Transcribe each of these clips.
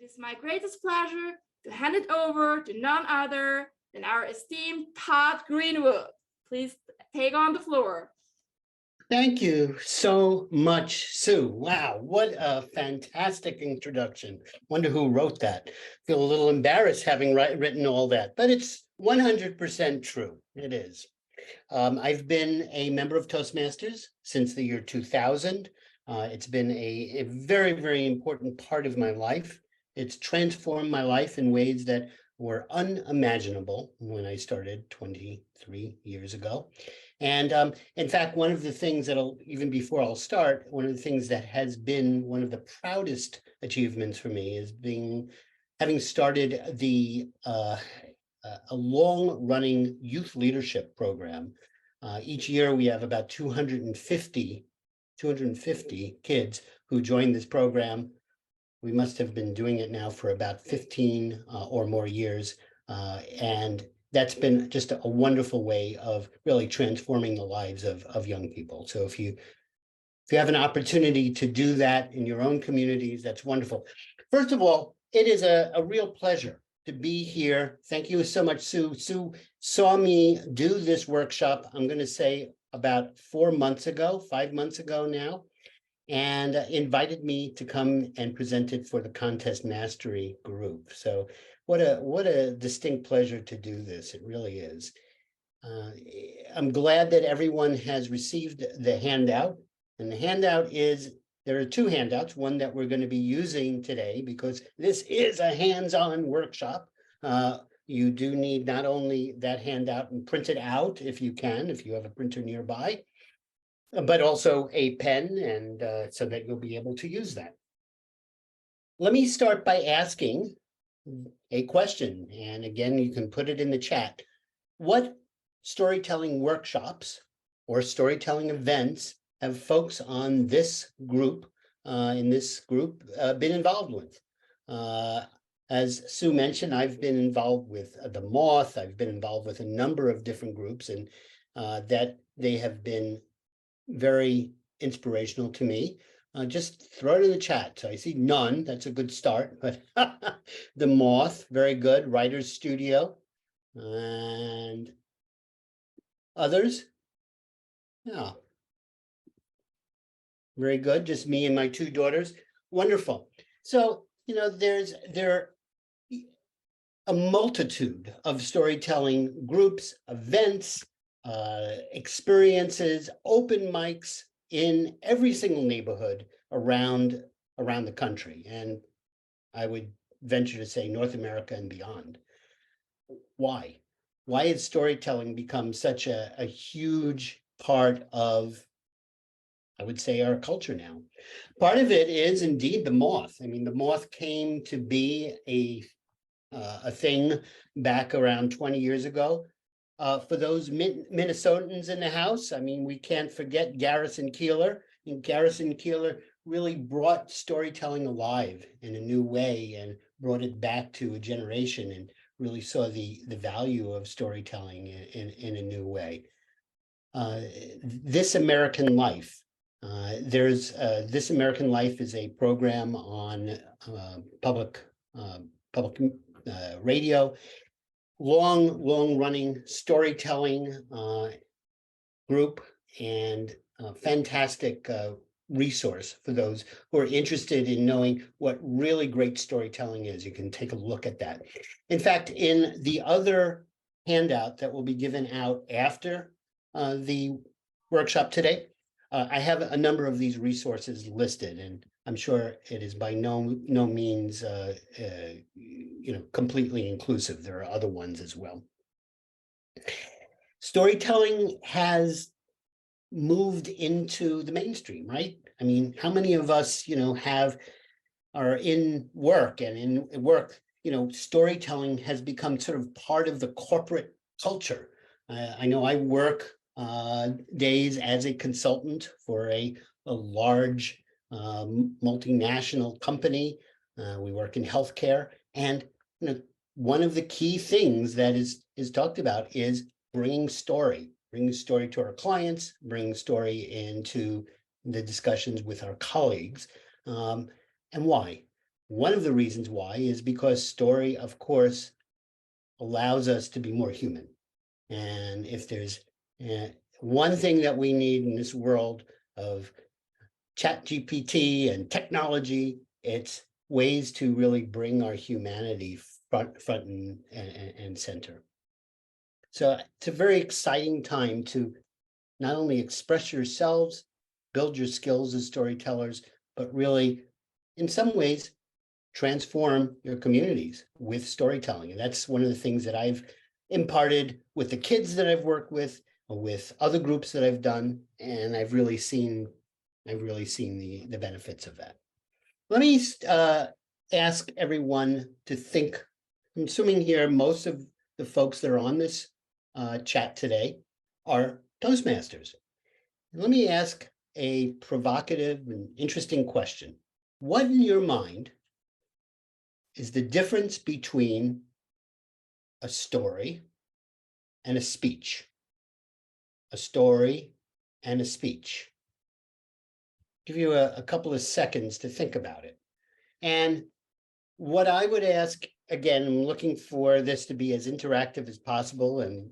It is my greatest pleasure to hand it over to none other than our esteemed Todd Greenwood. Please take on the floor. Thank you so much, Sue. Wow, what a fantastic introduction. Wonder who wrote that. Feel a little embarrassed having written all that, but it's 100% true. It is. I've been a member of Toastmasters since the year 2000. It's been a very, very important part of my life. It's transformed my life in ways that were unimaginable when I started 23 years ago. And in fact, one of the things even before I'll start, one of the things that has been one of the proudest achievements for me is having started a long-running youth leadership program. Each year we have about 250 kids who join this program. We must have been doing it now for about 15 or more years. And that's been just a wonderful way of really transforming the lives of young people. So if you have an opportunity to do that in your own communities, that's wonderful. First of all, it is a real pleasure to be here. Thank you so much, Sue. Sue saw me do this workshop, I'm going to say about 5 months ago now, and invited me to come and present it for the Contest Mastery group. So what a distinct pleasure to do this. It really is. I'm glad that everyone has received the handout. And the handout there are two handouts, one that we're going to be using today because this is a hands-on workshop. You do need not only that handout and print it out if you have a printer nearby, but also a pen, and so that you'll be able to use that. Let me start by asking a question, and again, you can put it in the chat. What storytelling workshops or storytelling events have folks on this group, been involved with? As Sue mentioned, I've been involved with the Moth. I've been involved with a number of different groups, and that they have been very inspirational to me. Just throw it in the chat. So I see none. That's a good start. But the Moth, very good. Writers Studio, and others. Yeah, very good. Just me and my two daughters. Wonderful. So there are a multitude of storytelling groups, events, experiences, open mics in every single neighborhood around the country, and I would venture to say North America and beyond. Why has storytelling become such a huge part of, I would say, our culture now? Part of it is indeed the Moth. I mean, the Moth came to be a thing back around 20 years ago. For those Minnesotans in the house, I mean, we can't forget Garrison Keillor. And Garrison Keillor really brought storytelling alive in a new way and brought it back to a generation and really saw the value of storytelling in a new way. This American Life. This American Life is a program on public radio. Long running storytelling group, and a fantastic resource for those who are interested in knowing what really great storytelling is. You can take a look at that. In fact, in the other handout that will be given out after the workshop today, I have a number of these resources listed, and I'm sure it is by no means completely inclusive. There are other ones as well. Storytelling has moved into the mainstream, right? I mean, how many of us, are in work, and in work, storytelling has become sort of part of the corporate culture. I know I work days as a consultant for a large multinational company. We work in healthcare, and one of the key things that is talked about is bringing story to our clients, bringing story into the discussions with our colleagues. And why? One of the reasons why is because story, of course, allows us to be more human. And if there's one thing that we need in this world of chat GPT and technology, it's ways to really bring our humanity front and center. So it's a very exciting time to not only express yourselves, build your skills as storytellers, but really, in some ways, transform your communities with storytelling. And that's one of the things that I've imparted with the kids that I've worked with other groups that I've done, and I've really seen the benefits of that. Let me ask everyone to think. I'm assuming here most of the folks that are on this chat today are Toastmasters. Let me ask a provocative and interesting question. What in your mind is the difference between a story and a speech? A story and a speech. Give you a couple of seconds to think about it. And what I would ask, again, I'm looking for this to be as interactive as possible, and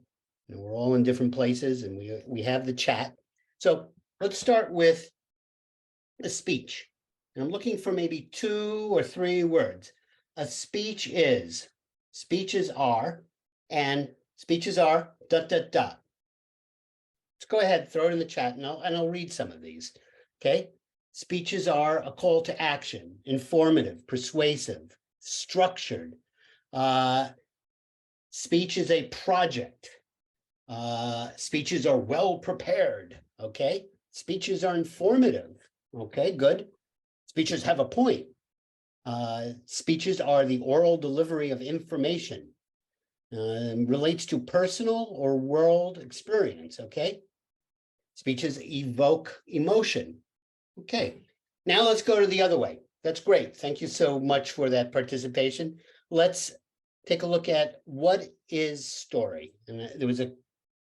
we're all in different places, and we have the chat. So let's start with a speech. And I'm looking for maybe 2 or 3 words. A speech is, speeches are, and speeches are ... Let's go ahead, throw it in the chat, and I'll read some of these. Okay. Speeches are a call to action, informative, persuasive, structured. Speech is a project. Speeches are well prepared. Okay. Speeches are informative. Okay, good. Speeches have a point. Speeches are the oral delivery of information. Relates to personal or world experience. Okay. Speeches evoke emotion. Okay, now let's go to the other way. That's great. Thank you so much for that participation. Let's take a look at what is story. And there was at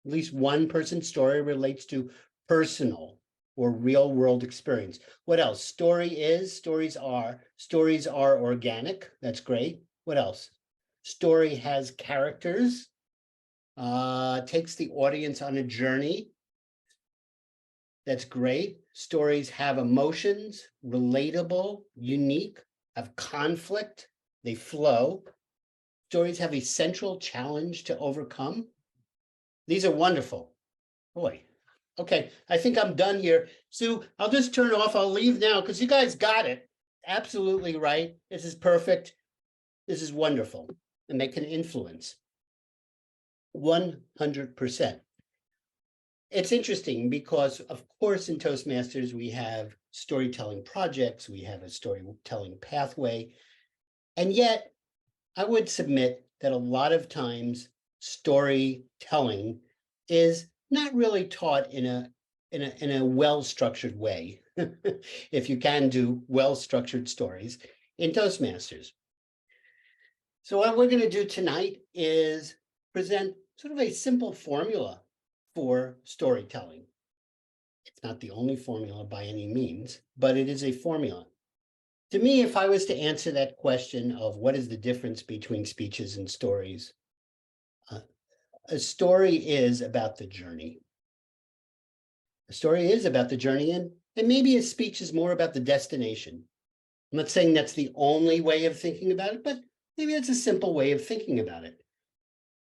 least one person's story relates to personal or real world experience. What else? Stories are organic. That's great. What else? Story has characters, takes the audience on a journey. That's great. Stories have emotions, relatable, unique, have conflict, they flow. Stories have a central challenge to overcome. These are wonderful. Boy. Okay, I think I'm done here. Sue, I'll just turn off. I'll leave now because you guys got it. Absolutely right. This is perfect. This is wonderful. And they can influence 100%. It's interesting because, of course, in Toastmasters, we have storytelling projects, we have a storytelling pathway, and yet I would submit that a lot of times storytelling is not really taught in a well-structured way, if you can do well-structured stories in Toastmasters. So what we're going to do tonight is present sort of a simple formula for storytelling. It's not the only formula by any means, but it is a formula. To me, if I was to answer that question of what is the difference between speeches and stories, a story is about the journey. A story is about the journey, and maybe a speech is more about the destination. I'm not saying that's the only way of thinking about it, but maybe it's a simple way of thinking about it.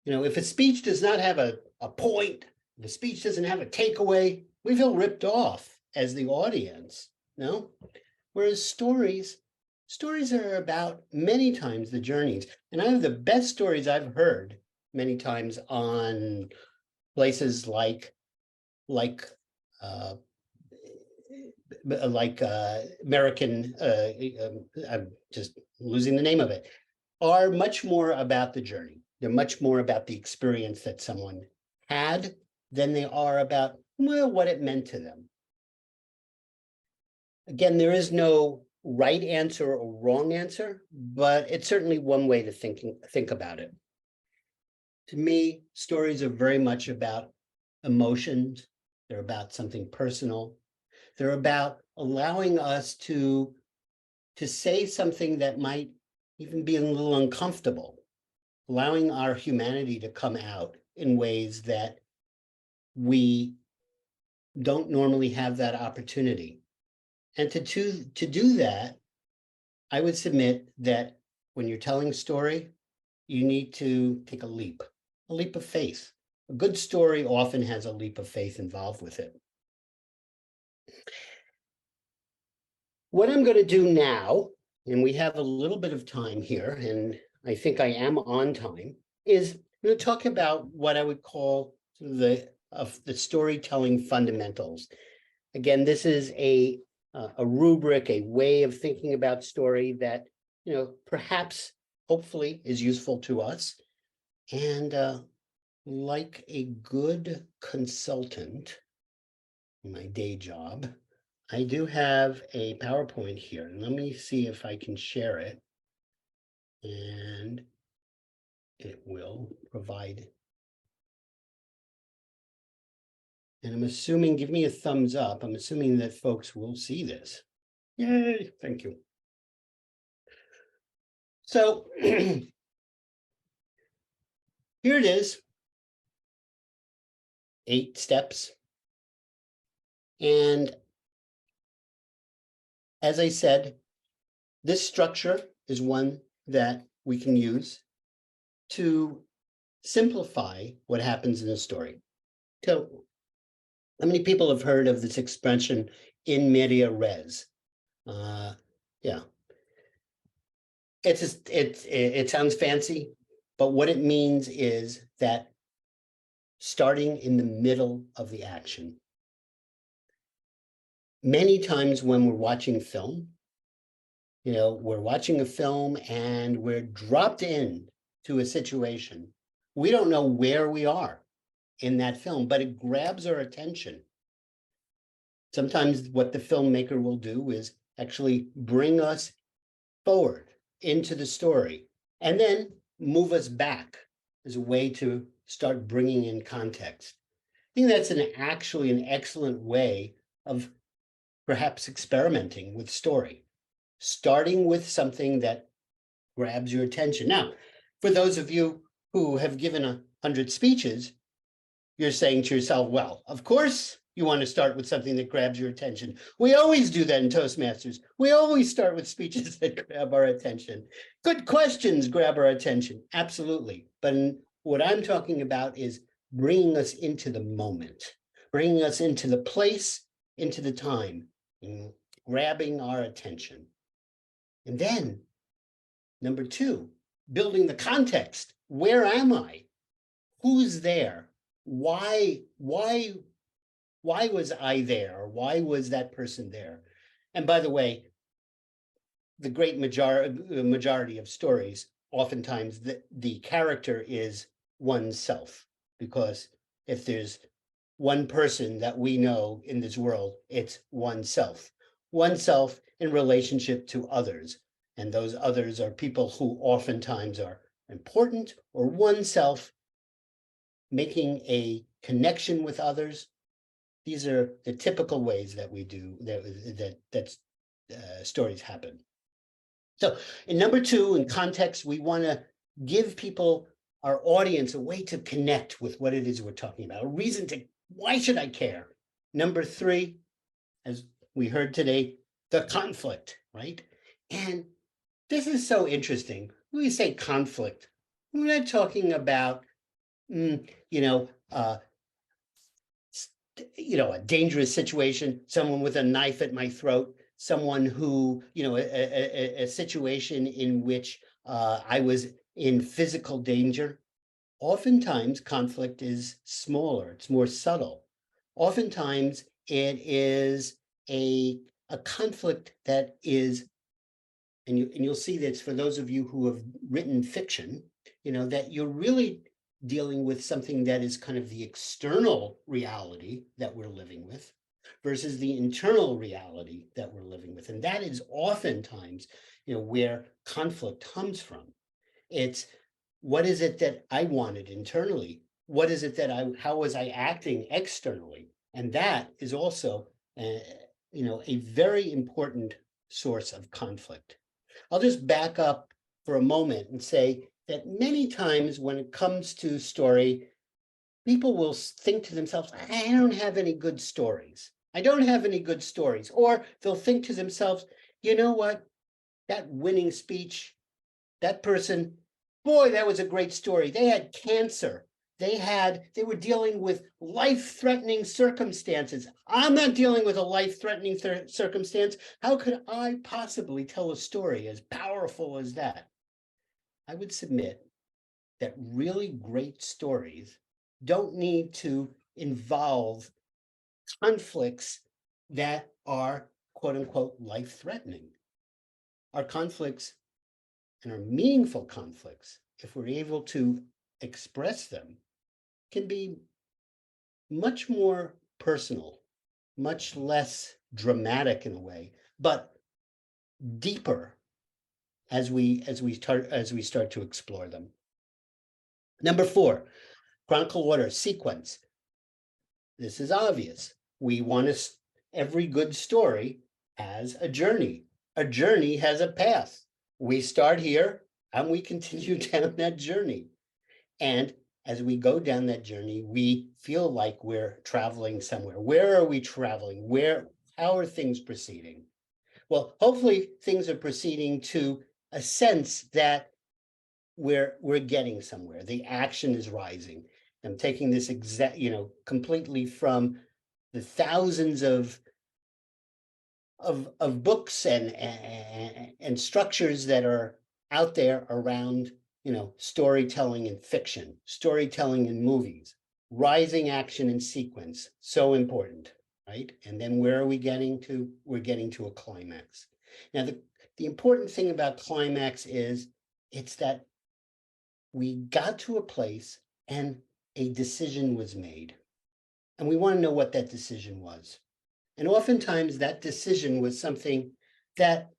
You know, if a speech does not have a point, if a speech doesn't have a takeaway, we feel ripped off as the audience, no? Whereas stories are about many times the journeys. And I have the best stories I've heard many times on places like American, I'm just losing the name of it, are much more about the journey. They're much more about the experience that someone had than they are about, well, what it meant to them. Again, there is no right answer or wrong answer, but it's certainly one way to think about it. To me, stories are very much about emotions. They're about something personal. They're about allowing us to to say something that might even be a little uncomfortable, allowing our humanity to come out in ways that we don't normally have that opportunity. And to do that, I would submit that when you're telling a story, you need to take a leap of faith. A good story often has a leap of faith involved with it. What I'm going to do now, and we have a little bit of time here, and I think I am on time, is I'm going to talk about what I would call sort of the storytelling fundamentals. Again, this is a rubric, a way of thinking about story that, perhaps, hopefully, is useful to us. And like a good consultant in my day job, I do have a PowerPoint here. And let me see if I can share it. And it will provide. And I'm assuming, give me a thumbs up. I'm assuming that folks will see this. Yay, thank you. So here it is. 8 steps. And as I said, this structure is one that we can use to simplify what happens in a story. So, how many people have heard of this expression, in media res? Yeah. It sounds fancy, but what it means is that starting in the middle of the action. Many times when we're watching film, we're watching a film and we're dropped in to a situation. We don't know where we are in that film, but it grabs our attention. Sometimes what the filmmaker will do is actually bring us forward into the story and then move us back as a way to start bringing in context. I think that's actually an excellent way of perhaps experimenting with story, starting with something that grabs your attention. Now, for those of you who have given 100 speeches, you're saying to yourself, well, of course you want to start with something that grabs your attention. We always do that in Toastmasters. We always start with speeches that grab our attention. Good questions grab our attention, absolutely. But what I'm talking about is bringing us into the moment, bringing us into the place, into the time, and grabbing our attention. And then, number 2, building the context. Where am I? Who's there? Why was I there? Why was that person there? And by the way, the great majority of stories, oftentimes the character is oneself, because if there's one person that we know in this world, it's oneself. Oneself in relationship to others. And those others are people who oftentimes are important, or oneself making a connection with others. These are the typical ways that we do that stories happen. So in number 2, in context, we want to give people, our audience, a way to connect with what it is we're talking about, a reason to, why should I care? Number 3, as we heard today, the conflict, right? And this is so interesting. When we say conflict, we're not talking about, a dangerous situation, someone with a knife at my throat, someone who, a situation in which I was in physical danger. Oftentimes, conflict is smaller, it's more subtle. Oftentimes, it is a conflict that is, and you'll see this for those of you who have written fiction, that you're really dealing with something that is kind of the external reality that we're living with versus the internal reality that we're living with. And that is oftentimes, where conflict comes from. It's, what is it that I wanted internally? What is it that how was I acting externally? And that is also, a very important source of conflict. I'll just back up for a moment and say that many times when it comes to story, people will think to themselves, I don't have any good stories. I don't have any good stories. Or they'll think to themselves, you know what? That winning speech, that person, boy, that was a great story. They had cancer. They were dealing with life-threatening circumstances. I'm not dealing with a life-threatening circumstance. How could I possibly tell a story as powerful as that? I would submit that really great stories don't need to involve conflicts that are quote unquote life-threatening. Our conflicts and our meaningful conflicts, if we're able to express them, can be much more personal, much less dramatic in a way, but deeper as we start to explore them. Number 4, chronicle order, sequence. This is obvious. We want to, every good story has a journey. A journey has a path. We start here and we continue down that journey. And as we go down that journey, we feel like we're traveling somewhere. Where are we traveling? How are things proceeding? Well, hopefully things are proceeding to a sense that we're getting somewhere. The action is rising. I'm taking this completely from the thousands of books and structures that are out there around, storytelling in fiction, storytelling in movies, rising action and sequence, so important, right? And then where are we getting to? We're getting to a climax. Now, the important thing about climax is it's that we got to a place and a decision was made. And we want to know what that decision was. And oftentimes that decision was something that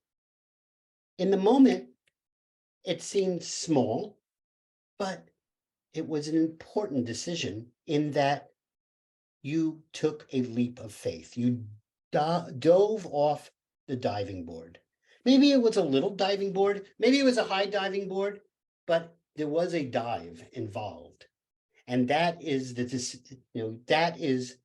in the moment, it seemed small, but it was an important decision in that you took a leap of faith. You dove off the diving board. Maybe it was a little diving board, maybe it was a high diving board, but there was a dive involved. And that is that is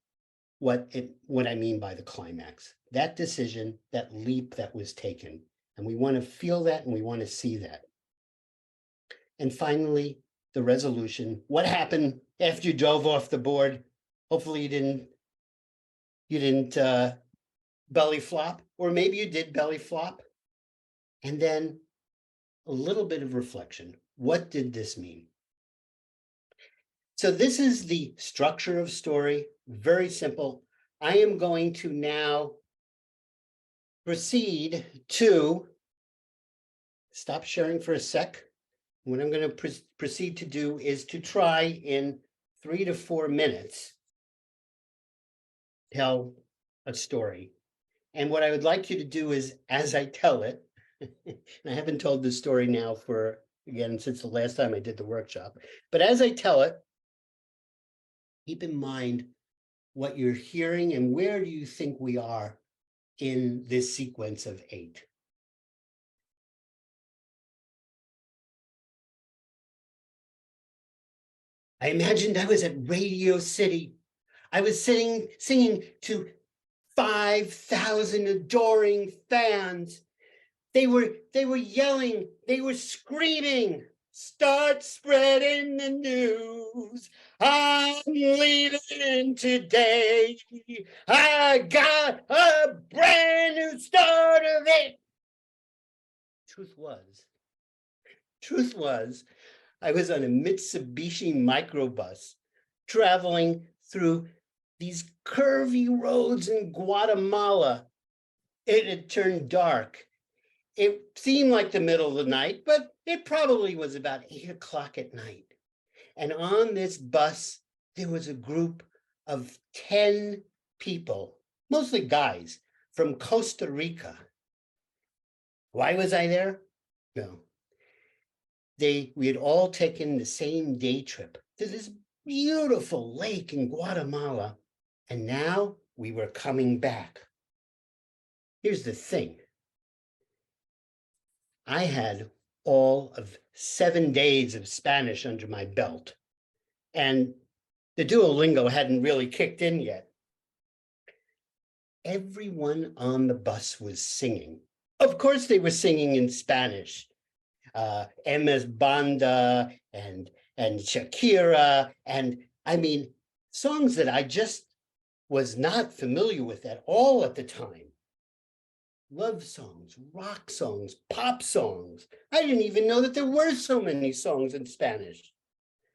what I mean by the climax. That decision, that leap that was taken. And we want to feel that and we want to see that. And finally, the resolution. What happened after you dove off the board? Hopefully you didn't belly flop, or maybe you did belly flop. And then a little bit of reflection. What did this mean? So this is the structure of story, very simple. I am going to now proceed to stop sharing for a sec. What I'm going to proceed to do is to try in 3 to 4 minutes tell a story. And what I would like you to do is, as I tell it, and I haven't told this story now for, again, since the last time I did the workshop, but as I tell it, keep in mind what you're hearing and where do you think we are in this sequence of 8. I imagined I was at Radio City. I was singing to 5,000 adoring fans. They were yelling, they were screaming, start spreading the news. I'm leaving today. I got a brand new start of it. Truth was, I was on a Mitsubishi microbus traveling through these curvy roads in Guatemala. It had turned dark. It seemed like the middle of the night, but it probably was about 8 o'clock at night. And on this bus, there was a group of 10 people, mostly guys, from Costa Rica. Why was I there? No. We had all taken the same day trip to this beautiful lake in Guatemala, and now we were coming back. Here's the thing. I had all of 7 days of Spanish under my belt, and the Duolingo hadn't really kicked in yet. Everyone on the bus was singing. Of course, they were singing in Spanish. MS Banda and Shakira, and I mean, songs that I just was not familiar with at all at the time. Love songs, rock songs, pop songs. I didn't even know that there were so many songs in Spanish.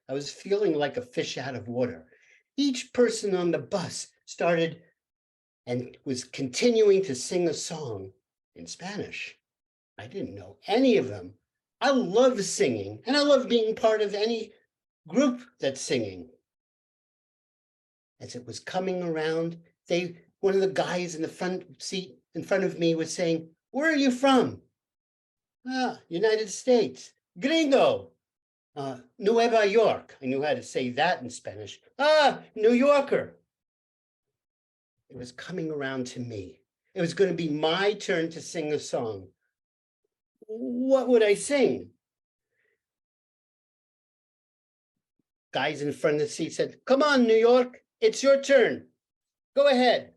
I was feeling like a fish out of water. Each person on the bus started and was continuing to sing a song in Spanish. I didn't know any of them. I love singing, and I love being part of any group that's singing. As it was coming around, one of the guys in the front seat in front of me was saying, "Where are you from?" "Ah, United States." "Gringo." Nueva York. I knew how to say that in Spanish. "Ah, New Yorker." It was coming around to me. It was going to be my turn to sing a song. What would I sing? Guys in front of the seat said, "Come on, New York, it's your turn. Go ahead."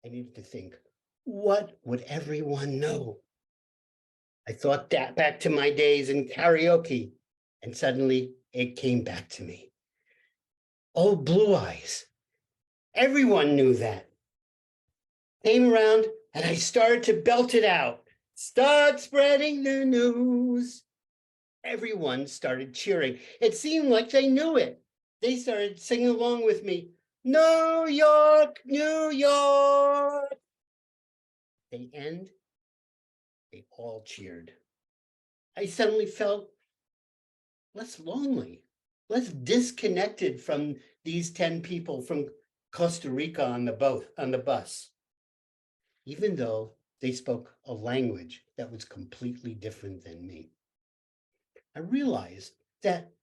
I needed to think, what would everyone know? I thought that back to my days in karaoke, and suddenly it came back to me. Oh, Blue Eyes. Everyone knew that. Came around and I started to belt it out. Start spreading the news. Everyone started cheering. It seemed like they knew it. They started singing along with me. New York, New York. At the end, they all cheered. I suddenly felt less lonely, less disconnected from these 10 people from Costa Rica on the bus, even though they spoke a language that was completely different than me. I realized that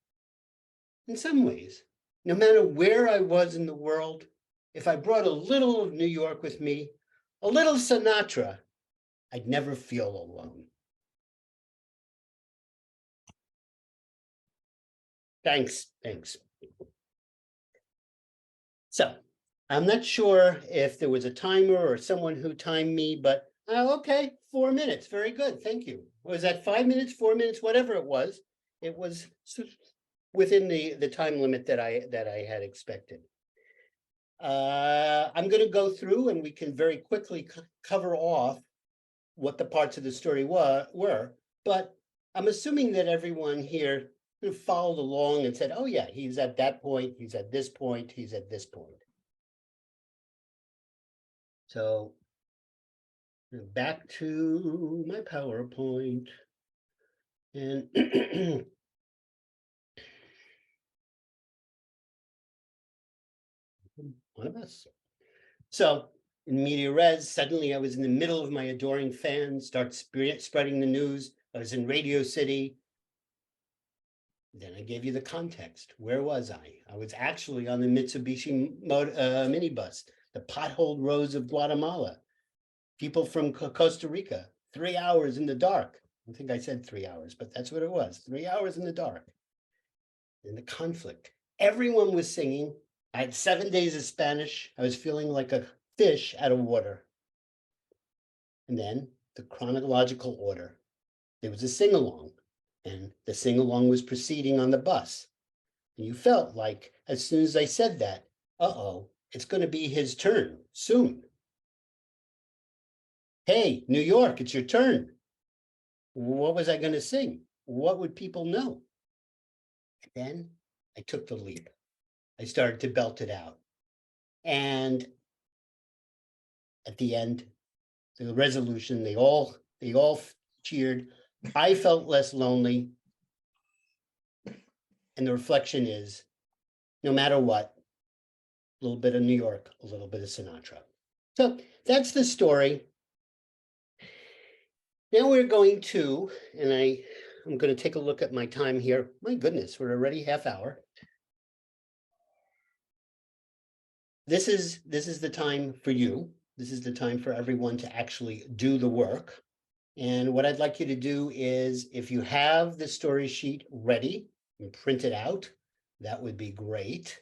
in some ways, no matter where I was in the world, if I brought a little of New York with me, a little Sinatra, I'd never feel alone. Thanks. So I'm not sure if there was a timer or someone who timed me, but okay, 4 minutes. Very good. Thank you. Was that 5 minutes, 4 minutes, whatever it was? It was within the time limit that I had expected. I'm going to go through and we can very quickly cover off what the parts of the story were, but I'm assuming that everyone here followed along and said, "Oh yeah, he's at that point, he's at this point, he's at this point." So back to my PowerPoint and one of us. So in media res, suddenly I was in the middle of my adoring fans, start spreading the news. I was in Radio City. Then I gave you the context. Where was I? I was actually on the Mitsubishi minibus, the potholed roads of Guatemala. People from Costa Rica, 3 hours in the dark. I think I said 3 hours, but that's what it was. 3 hours in the dark. In the conflict. Everyone was singing. I had 7 days of Spanish. I was feeling like a fish out of water. And then the chronological order. There was a sing-along, and the sing-along was proceeding on the bus. And you felt like as soon as I said that, it's going to be his turn soon. Hey, New York, it's your turn. What was I going to sing? What would people know? And then I took the leap. I started to belt it out. And at the end, the resolution, they all cheered. I felt less lonely. And the reflection is, no matter what, a little bit of New York, a little bit of Sinatra. So that's the story. Now we're going to, and I'm going to take a look at my time here. My goodness, we're already half hour. This is the time for you. This is the time for everyone to actually do the work. And what I'd like you to do is, if you have the story sheet ready and print it out, that would be great.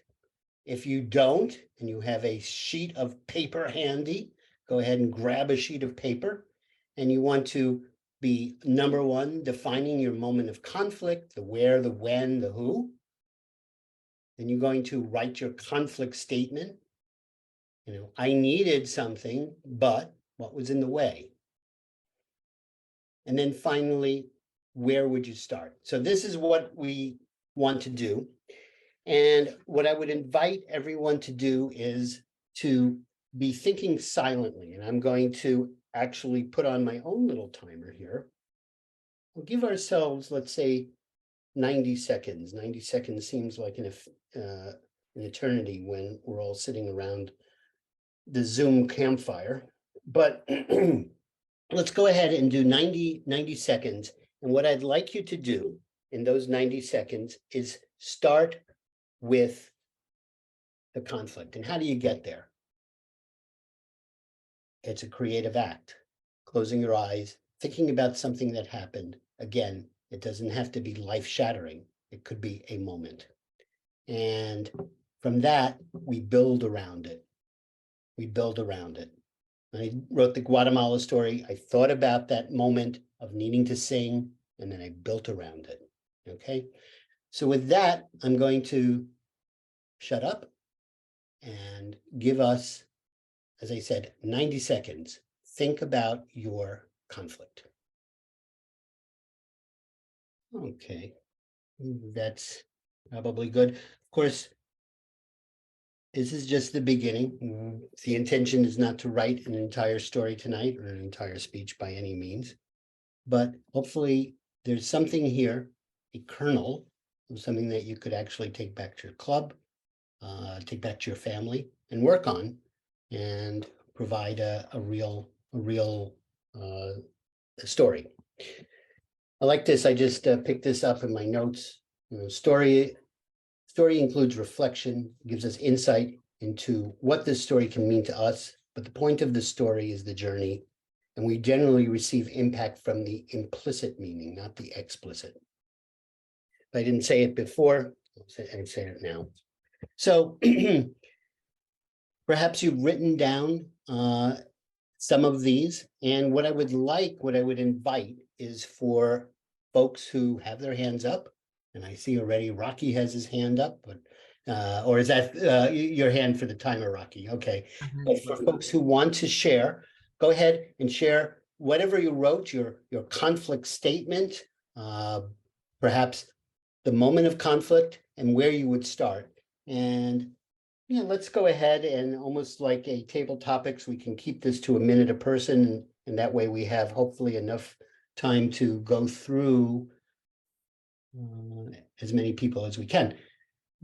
If you don't, and you have a sheet of paper handy, go ahead and grab a sheet of paper. And you want to be, number one, defining your moment of conflict, the where, the when, the who. Then you're going to write your conflict statement. I needed something, but what was in the way? And then finally, where would you start? So this is what we want to do. And what I would invite everyone to do is to be thinking silently. And I'm going to actually put on my own little timer here. We'll give ourselves, let's say, 90 seconds. 90 seconds seems like an eternity when we're all sitting around the Zoom campfire. But let's go ahead and do 90 seconds. And what I'd like you to do in those 90 seconds is start with the conflict. And how do you get there? It's a creative act. Closing your eyes, thinking about something that happened. Again, it doesn't have to be life-shattering. It could be a moment. And from that, we build around it. We build around it. I wrote the Guatemala story. I thought about that moment of needing to sing, and then I built around it. Okay. So with that, I'm going to shut up and give us, as I said, 90 seconds. Think about your conflict. Okay. That's probably good. Of course, this is just the beginning. The intention is not to write an entire story tonight or an entire speech by any means, but hopefully there's something here, a kernel of something that you could actually take back to your club, take back to your family and work on and provide a real story. I like this. I just picked this up in my notes. Story includes reflection, gives us insight into what this story can mean to us. But the point of the story is the journey. And we generally receive impact from the implicit meaning, not the explicit. If I didn't say it before, I'll say it now. So perhaps you've written down some of these. And what I would invite is for folks who have their hands up. And I see already Rocky has his hand up, but or is that your hand for the timer, Rocky? Okay. But for folks who want to share, go ahead and share whatever you wrote, your conflict statement, perhaps the moment of conflict and where you would start. And yeah, let's go ahead and almost like a table topics, we can keep this to a minute a person, and that way we have hopefully enough time to go through as many people as we can.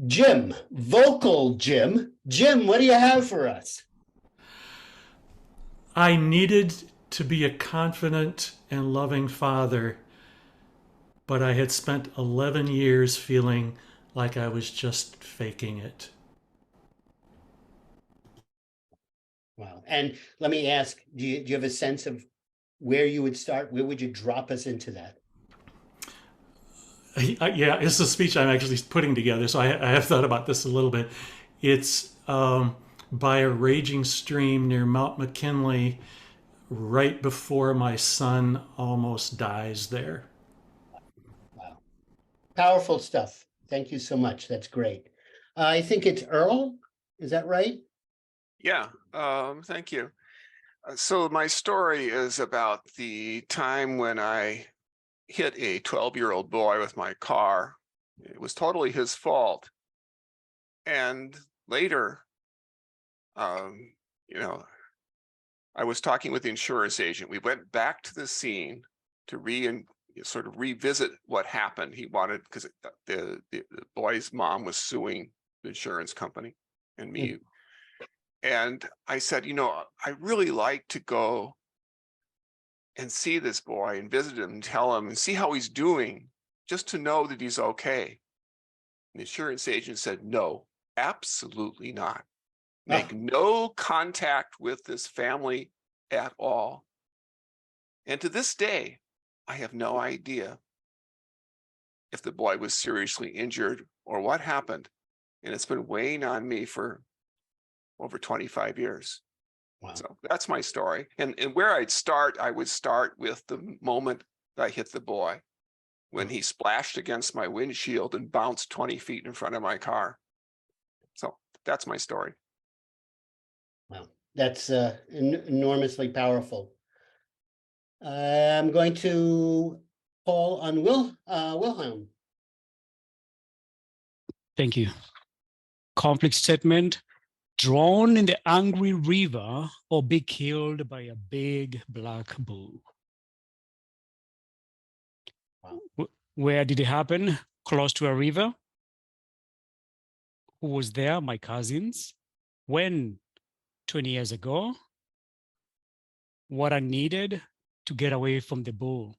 Jim, vocal Jim. Jim, what do you have for us? I needed to be a confident and loving father, but I had spent 11 years feeling like I was just faking it. Wow. And let me ask, do you have a sense of where you would start? Where would you drop us into that? Yeah, it's a speech I'm actually putting together, so I have thought about this a little bit. It's by a raging stream near Mount McKinley, right before my son almost dies there. Wow. Powerful stuff. Thank you so much. That's great. I think it's Earl. Is that right? Yeah, thank you. So my story is about the time when I hit a 12-year-old boy with my car. It was totally his fault. And later, I was talking with the insurance agent. We went back to the scene to revisit what happened. He wanted, because the boy's mom was suing the insurance company and me. And I said, I really like to go and see this boy and visit him and tell him and see how he's doing, just to know that he's okay. And the insurance agent said, no, absolutely not. Make no contact with this family at all. And to this day, I have no idea if the boy was seriously injured or what happened. And it's been weighing on me for over 25 years. Wow. So that's my story. And where I would start with the moment I hit the boy, when he splashed against my windshield and bounced 20 feet in front of my car. So that's my story. Wow, that's enormously powerful. I'm going to call on Wilhelm. Thank you. Conflict statement: drown in the angry river or be killed by a big black bull. Wow. Where did it happen? Close to a river. Who was there? My cousins. When? 20 years ago. What I needed to get away from the bull.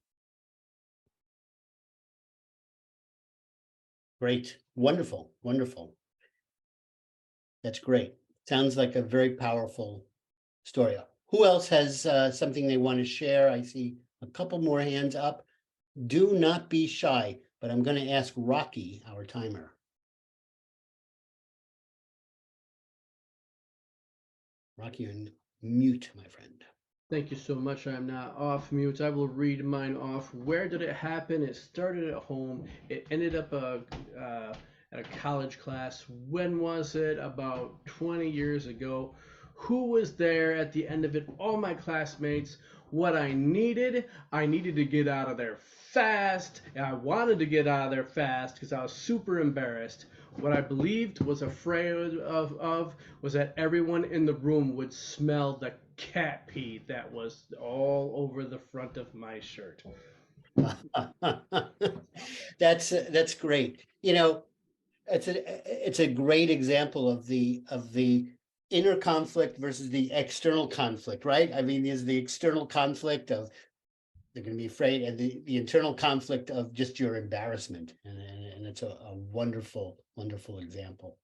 Great, wonderful, wonderful. That's great. Sounds like a very powerful story. Who else has something they want to share? I see a couple more hands up. Do not be shy, but I'm going to ask Rocky, our timer. Rocky, you're on mute, my friend. Thank you so much. I'm not off mute. I will read mine off. Where did it happen? It started at home. It ended up at a college class. When was it? About 20 years ago. Who was there at the end of it? All my classmates. What I needed to get out of there fast. And I wanted to get out of there fast because I was super embarrassed. What I believed, was afraid of was that everyone in the room would smell the cat pee that was all over the front of my shirt. That's great. You know, it's a great example of the inner conflict versus the external conflict, right? I mean, there's the external conflict of they're going to be afraid, and the internal conflict of just your embarrassment, and it's a wonderful, wonderful example.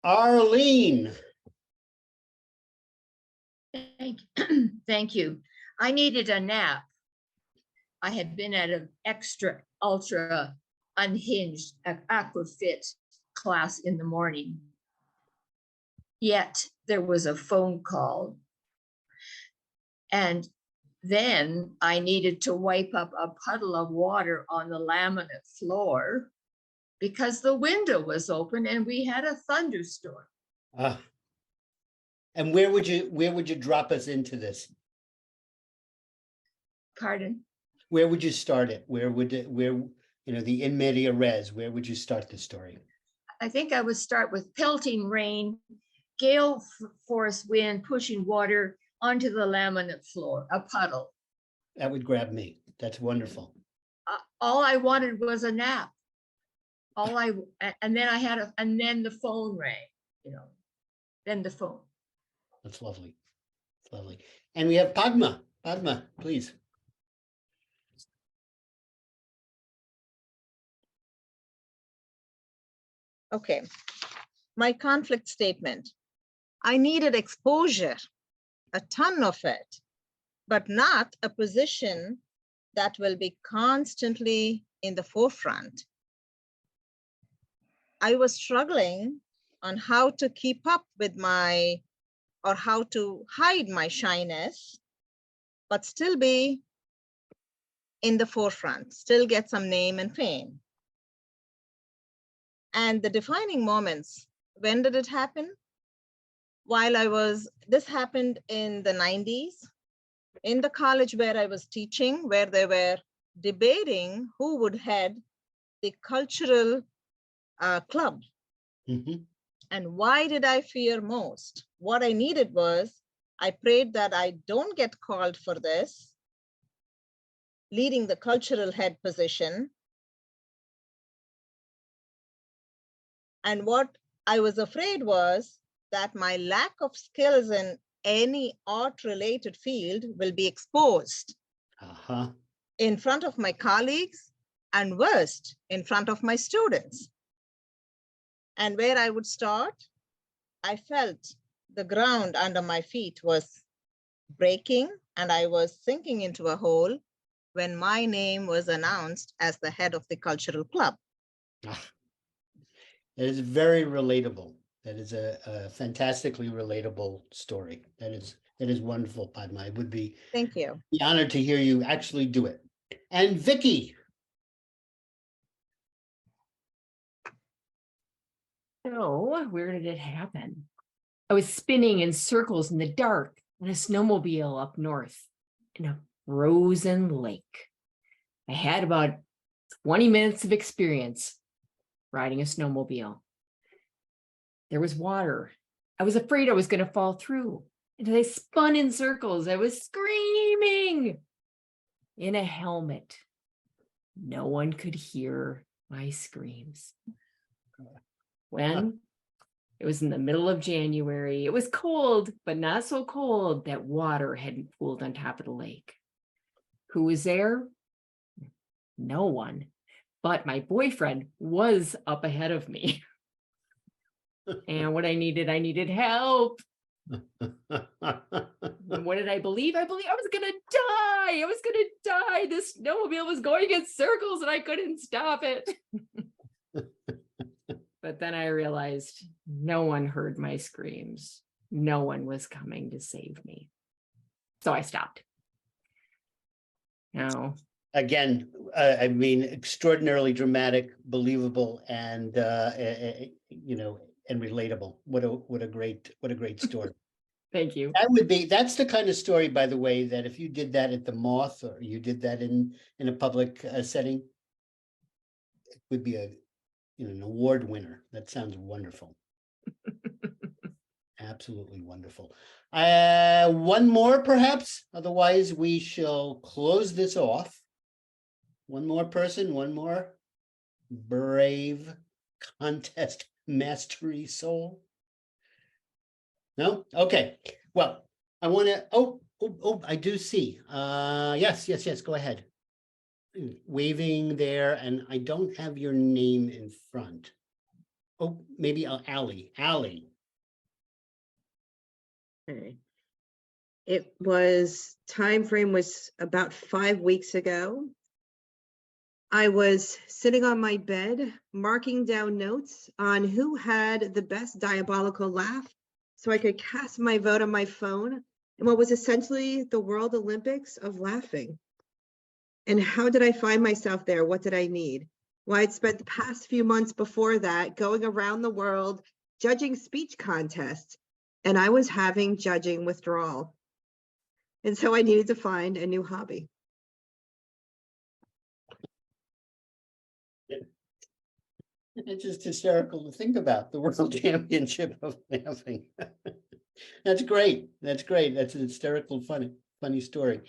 Arlene. Thank you. I needed a nap. I had been at an ultra unhinged aquafit class in the morning. Yet there was a phone call. And then I needed to wipe up a puddle of water on the laminate floor because the window was open and we had a thunderstorm. And where would you drop us into this? Pardon? Where would you start it? Where the in media res, where would you start the story? I think I would start with pelting rain, gale force wind pushing water onto the laminate floor, a puddle. That would grab me. That's wonderful. All I wanted was a nap. And then the phone rang, then the phone. That's lovely. It's lovely. And we have Padma. Padma, please. Okay. My conflict statement. I needed exposure, a ton of it, but not a position that will be constantly in the forefront. I was struggling on how to keep up with how to hide my shyness, but still be in the forefront, still get some name and fame. And the defining moments, when did it happen? This happened in the 90s, in the college where I was teaching, where they were debating who would head the cultural club. Mm-hmm. And why did I fear most? What I needed was, I prayed that I don't get called for this, leading the cultural head position. And what I was afraid was that my lack of skills in any art-related field will be exposed in front of my colleagues, and worst, in front of my students. And where I would start, I felt the ground under my feet was breaking, and I was sinking into a hole when my name was announced as the head of the cultural club. It is very relatable. That is a fantastically relatable story. That is wonderful, Padma. It would be Thank you. honored to hear you actually do it. And Vicky. So where did it happen? I was spinning in circles in the dark on a snowmobile up north in a frozen lake. I had about 20 minutes of experience riding a snowmobile. There was water. I was afraid I was going to fall through. And as I spun in circles, I was screaming in a helmet. No one could hear my screams. When it was in the middle of January, it was cold, but not so cold that water hadn't pooled on top of the lake. Who was there? No one, but my boyfriend was up ahead of me. And what I needed help. And what did I believe? I believe I was going to die. I was going to die. This snowmobile was going in circles and I couldn't stop it. But then I realized no one heard my screams. No one was coming to save me. So I stopped. Now, Again, I mean, extraordinarily dramatic, believable, and you know, and relatable. What a great story. thank you. That's the kind of story, by the way, that if you did that at the Moth or you did that in a public setting, it would be an award winner. That sounds wonderful. Absolutely wonderful. One more, perhaps. Otherwise, we shall close this off. One more person, one more brave contest mastery soul. No? Okay. Well, I want to, I do see. Yes, go ahead. Waving there, and I don't have your name in front. Oh, maybe Allie. Okay. Time frame was about 5 weeks ago. I was sitting on my bed, marking down notes on who had the best diabolical laugh so I could cast my vote on my phone in what was essentially the World Olympics of laughing. And how did I find myself there? What did I need? Well, I'd spent the past few months before that going around the world judging speech contests, and I was having judging withdrawal. And so I needed to find a new hobby. It's just hysterical to think about the world championship of laughing. That's great. That's an hysterical, funny story.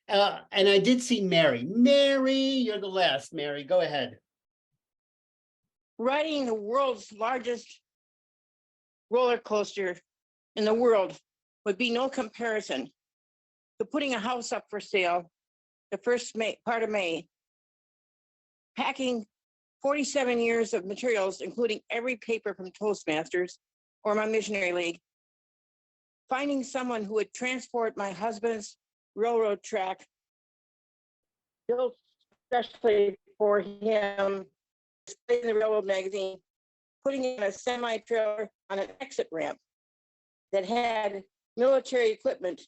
And I did see Mary. Mary, you're the last. Mary, go ahead. Riding the world's largest roller coaster in the world would be no comparison to putting a house up for sale the first part of May, packing 47 years of materials, including every paper from Toastmasters or my missionary league, finding someone who would transport my husband's railroad track, built especially for him, displaying the railroad magazine, putting in a semi-trailer on an exit ramp that had military equipment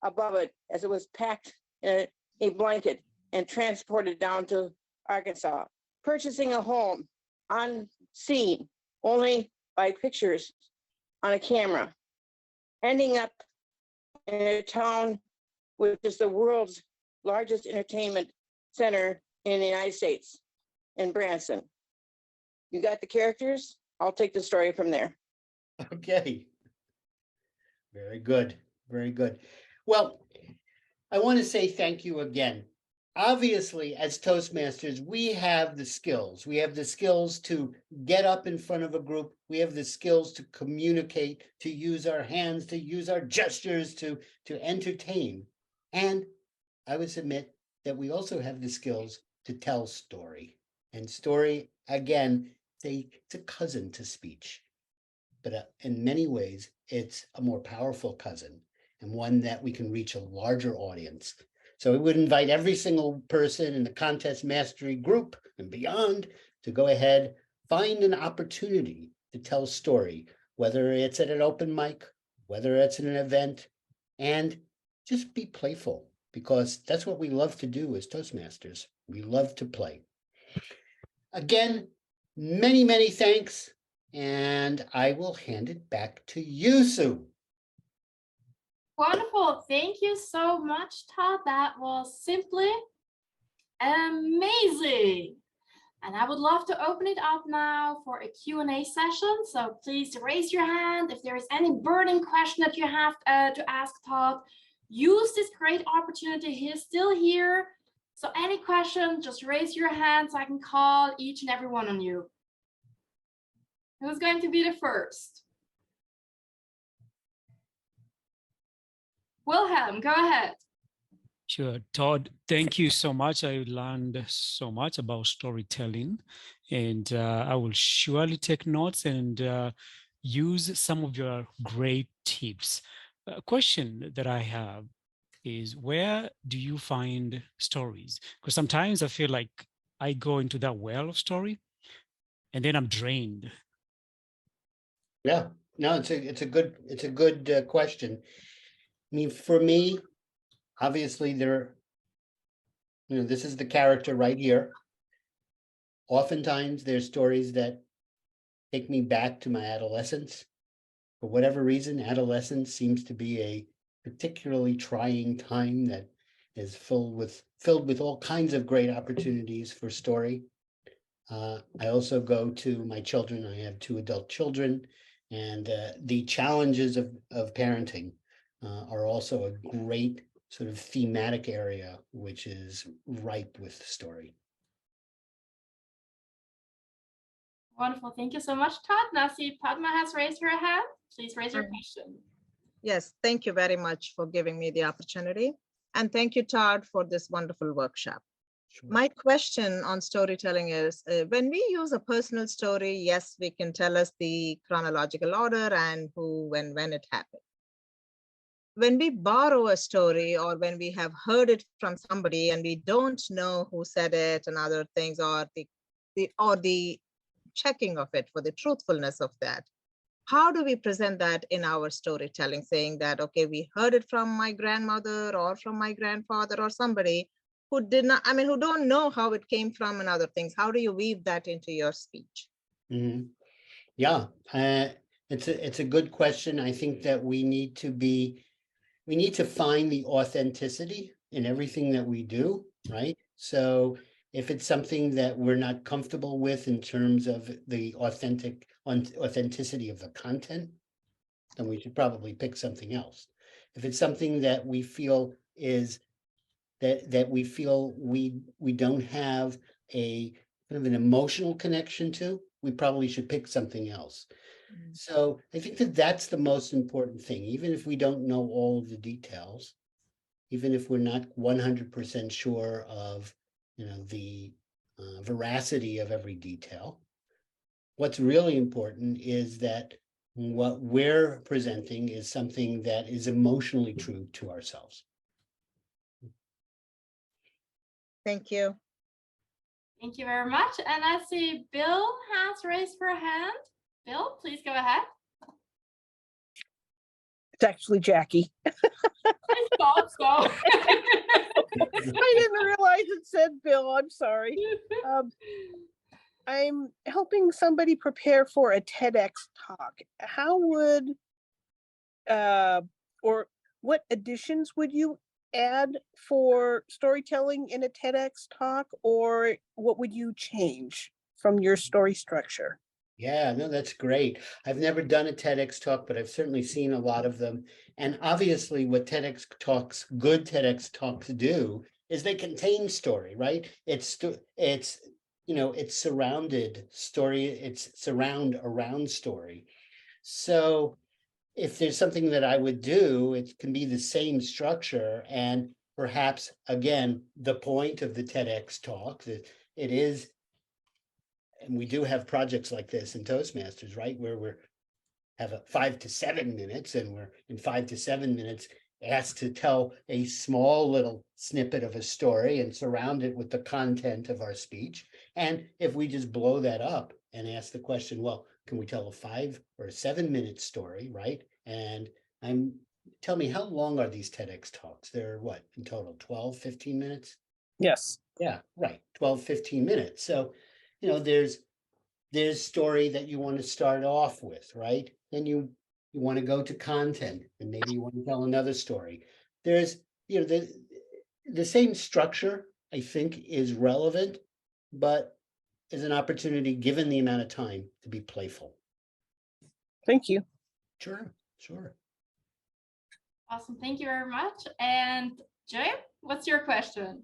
above it as it was packed in a blanket and transported down to Arkansas. Purchasing a home on scene only by pictures on a camera, ending up in a town which is the world's largest entertainment center in the United States, in Branson. You got the characters? I'll take the story from there. Okay. Very good. Well, I want to say thank you again. Obviously, as Toastmasters, we have the skills. We have the skills to get up in front of a group. We have the skills to communicate, to use our hands, to use our gestures, to entertain. And I would submit that we also have the skills to tell story. And story, again, it's a cousin to speech. But in many ways, it's a more powerful cousin. and one that we can reach a larger audience. So we would invite every single person in the Contest Mastery group and beyond to go ahead, find an opportunity to tell a story, whether it's at an open mic, whether it's in an event, and just be playful, because that's what we love to do as Toastmasters. We love to play. Again, many, many thanks, and I will hand it back to you, Sue. Wonderful. Thank you so much, Todd. That was simply amazing. And I would love to open it up now for a Q&A session. So please raise your hand if there is any burning question that you have to ask Todd. Use this great opportunity. He is still here. So any question, just raise your hand so I can call each and every one of you. Who's going to be the first? Wilhelm, go ahead. Sure. Todd, thank you so much. I learned so much about storytelling, and I will surely take notes and use some of your great tips. A question that I have is, where do you find stories? Because sometimes I feel like I go into that well of story and then I'm drained. Yeah, no, it's a good question. I mean, for me, obviously this is the character right here. Oftentimes there's stories that take me back to my adolescence. For whatever reason, adolescence seems to be a particularly trying time that is filled with all kinds of great opportunities for story. I also go to my children. I have 2 adult children, and the challenges of parenting are also a great sort of thematic area, which is ripe with story. Wonderful. Thank you so much, Todd. Now see, Padma has raised her hand. Please raise your question. Yes, thank you very much for giving me the opportunity. And thank you, Todd, for this wonderful workshop. Sure. My question on storytelling is, when we use a personal story, yes, we can tell us the chronological order and who and when it happened. When we borrow a story, or when we have heard it from somebody and we don't know who said it and other things, or the checking of it for the truthfulness of that, how do we present that in our storytelling, saying that, okay, we heard it from my grandmother or from my grandfather or somebody who did not, who don't know how it came from and other things? How do you weave that into your speech? Mm-hmm. Yeah, it's a good question. I think that we need to find the authenticity in everything that we do, right? So if it's something that we're not comfortable with in terms of the authenticity of the content, then we should probably pick something else. If it's something that we feel is that we feel we don't have a kind of an emotional connection to, we probably should pick something else. So I think that that's the most important thing, even if we don't know all of the details, even if we're not 100% sure of, the veracity of every detail. What's really important is that what we're presenting is something that is emotionally true to ourselves. Thank you. Thank you very much. And I see Bill has raised her hand. Bill, please go ahead. It's actually Jackie. I thought so. I didn't realize it said Bill. I'm sorry. I'm helping somebody prepare for a TEDx talk. How would, or what additions would you add for storytelling in a TEDx talk, or what would you change from your story structure? Yeah, no, that's great. I've never done a TEDx talk, but I've certainly seen a lot of them. And obviously what good TEDx talks do is they contain story, right? It's surrounded story, it's surround around story. So if there's something that I would do, it can be the same structure, and perhaps, again, the point of the TEDx talk, that it is, and we do have projects like this in Toastmasters, right, where have 5 to 7 minutes, and we're in 5 to 7 minutes asked to tell a small little snippet of a story and surround it with the content of our speech. And if we just blow that up and ask the question, well, can we tell a 5 or a 7 minute story, right? And tell me, how long are these TEDx talks? They're what, in total, 12, 15 minutes? Yes. Yeah, right, 12, 15 minutes. So, there's story that you want to start off with, right? Then you want to go to content, and maybe you want to tell another story. There's, the same structure, I think, is relevant, but is an opportunity, given the amount of time, to be playful. Thank you. Sure. Awesome. Thank you very much. And Jay, what's your question?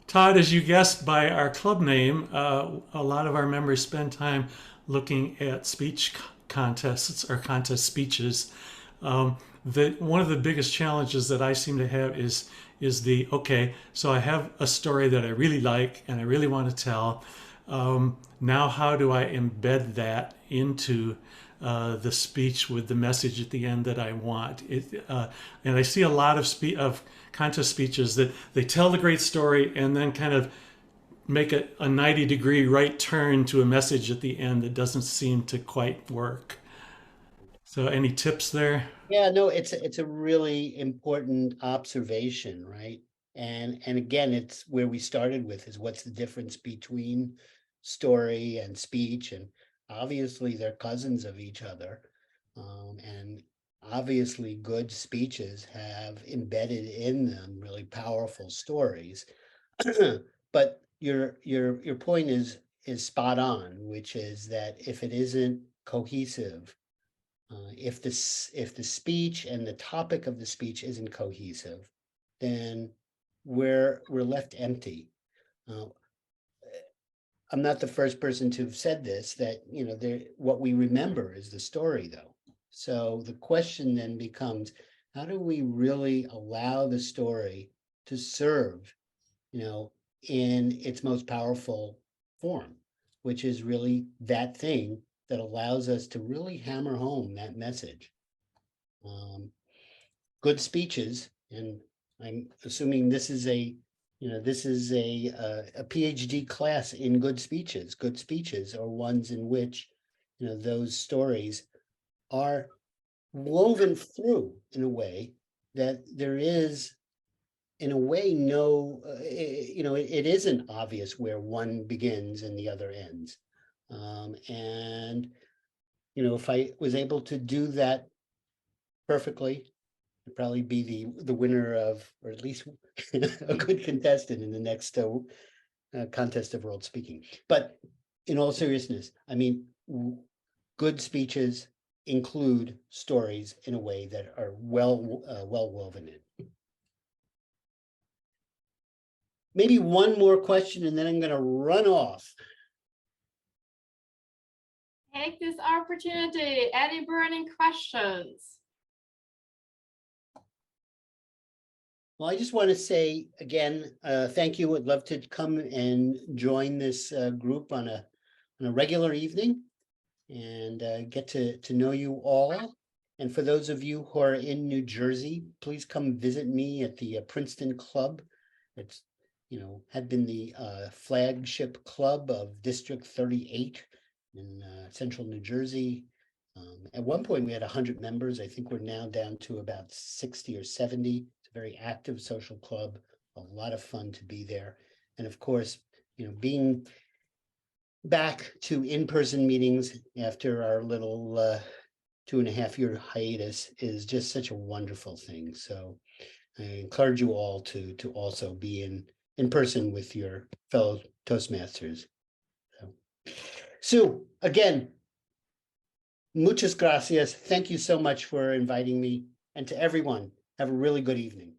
Todd, as you guessed by our club name, a lot of our members spend time looking at speech contests or contest speeches. One of the biggest challenges that I seem to have is okay, so I have a story that I really like and I really want to tell. Now, how do I embed that into the speech with the message at the end that I want? And I see a lot of contest speeches that they tell the great story and then kind of make a 90-degree right turn to a message at the end that doesn't seem to quite work. So any tips there? Yeah, no, it's a really important observation, right? And again, it's where we started with, is what's the difference between story and speech? And obviously they're cousins of each other. And obviously good speeches have embedded in them really powerful stories. But your point is spot on, which is that if it isn't cohesive, if the speech and the topic of the speech isn't cohesive, then we're left empty. I'm not the first person to have said this, that what we remember is the story, though. So the question then becomes, how do we really allow the story to serve, in its most powerful form, which is really that thing that allows us to really hammer home that message. Good speeches, and I'm assuming this is a PhD class in good speeches. Good speeches are ones in which, those stories are woven through in a way that there is, in a way, no, it isn't obvious where one begins and the other ends. And, if I was able to do that perfectly, I'd probably be the winner of, or at least a good contestant in the next contest of world speaking. But in all seriousness, I mean, good speeches include stories in a way that are well woven in. Maybe one more question, and then I'm going to run off. Take this opportunity. Any burning questions? Well, I just want to say again, thank you. I'd love to come and join this group on a regular evening and get to know you all. And for those of you who are in New Jersey, please come visit me at the Princeton Club. It's had been the flagship club of District 38 in central New Jersey. At one point, we had 100 members. I think we're now down to about 60 or 70. It's a very active social club, a lot of fun to be there. And of course, being back to in-person meetings after our little 2.5-year hiatus is just such a wonderful thing. So I encourage you all to also be in person with your fellow Toastmasters. Sue, again, muchas gracias. Thank you so much for inviting me. And to everyone, have a really good evening.